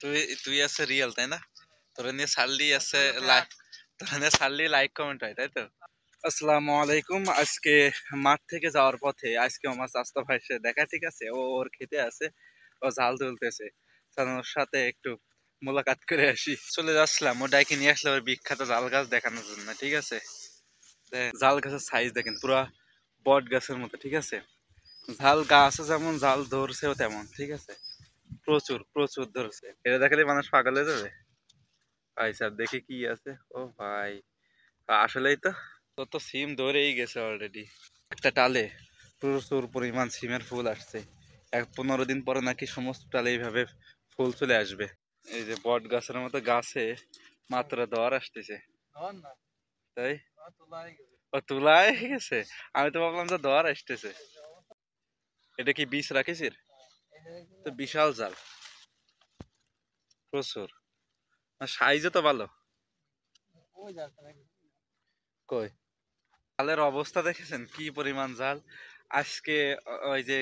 তুই তুই আছে রিয়েল তাই না? তোরা নিয়ে ছাড়লি আছে লাইক, তোরা নিয়ে ছাড়লি লাইক কমেন্ট হয় তাই তো? আসসালামু আলাইকুম। আজকে মাঠ থেকে যাওয়ার পথে আজকে আমার চাচা ভাই সে দেখা, ঠিক আছে, ও ওর খেতে আছে, ও জাল তুলতেছে। ওর সাথে একটু মোলাকাত করে আসি। চলে যাচ্ছিলাম, ও ডাইকে নিয়ে আসলে ওর বিখ্যাত জাল গাছ দেখানোর জন্য, ঠিক আছে। জাল গাছের সাইজ দেখেন, পুরা বট গাছের মতো, ঠিক আছে। জাল গাছে যেমন জাল ধরছেও তেমন, ঠিক আছে। প্রচুর প্রচুর ধরছে, এটা দেখালে মানুষ পাগল হয়ে যাবে। ভাই স্যার দেখি কি আছে। ও ভাই, আসলেই তো তো সিম ধরেই গেছে অলরেডি। একটা টালে প্রচুর পরিমাণ সিমের ফুল আসছে। 15 দিন পরে নাকি সমস্ত টালে এইভাবে ফুল চলে আসবে। এই যে বট গাছের মতো গাছে মাত্র দর আসতেছে, তাই ও তুলাই গেছে। আমি তো ভাবলাম যে দর আসতেছে। এটা কি বিষ রাখিস? তো বিশাল জাল, প্রচুর, সাইজও তো ভালো। কই জালের অবস্থা দেখেছেন কি পরিমাণ জাল আজকে। ওই যে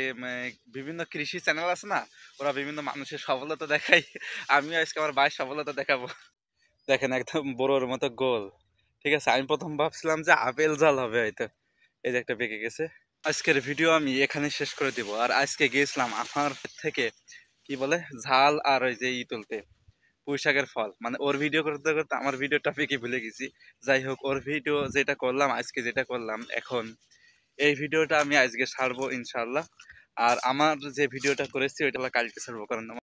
বিভিন্ন কৃষি চ্যানেল আছে না, ওরা বিভিন্ন মানুষের সফলতা দেখায়, আমিও আজকে আমার ভাইয়ের সফলতা দেখাবো। দেখেন একদম বড়োর মতো গোল, ঠিক আছে। আমি প্রথম ভাবছিলাম যে আপেল জাল হবে হয়তো, এই যে একটা পেকে গেছে। আজকের ভিডিও আমি এখানে শেষ করে দিব। আর আজকে গিয়েছিলাম আমার থেকে কি বলে ঝাল আর ওই যে তুলতে পুঁইশাকের ফল, মানে ওর ভিডিও করতে করতে আমার ভিডিও টপিকই ভুলে গেছি। যাই হোক, ওর ভিডিও যেটা করলাম আজকে, যেটা করলাম এখন, এই ভিডিওটা আমি আজকে ছাড়বো ইনশাল্লাহ। আর আমার যে ভিডিওটা করেছি ওইটা কালকে ছাড়বো, কারণ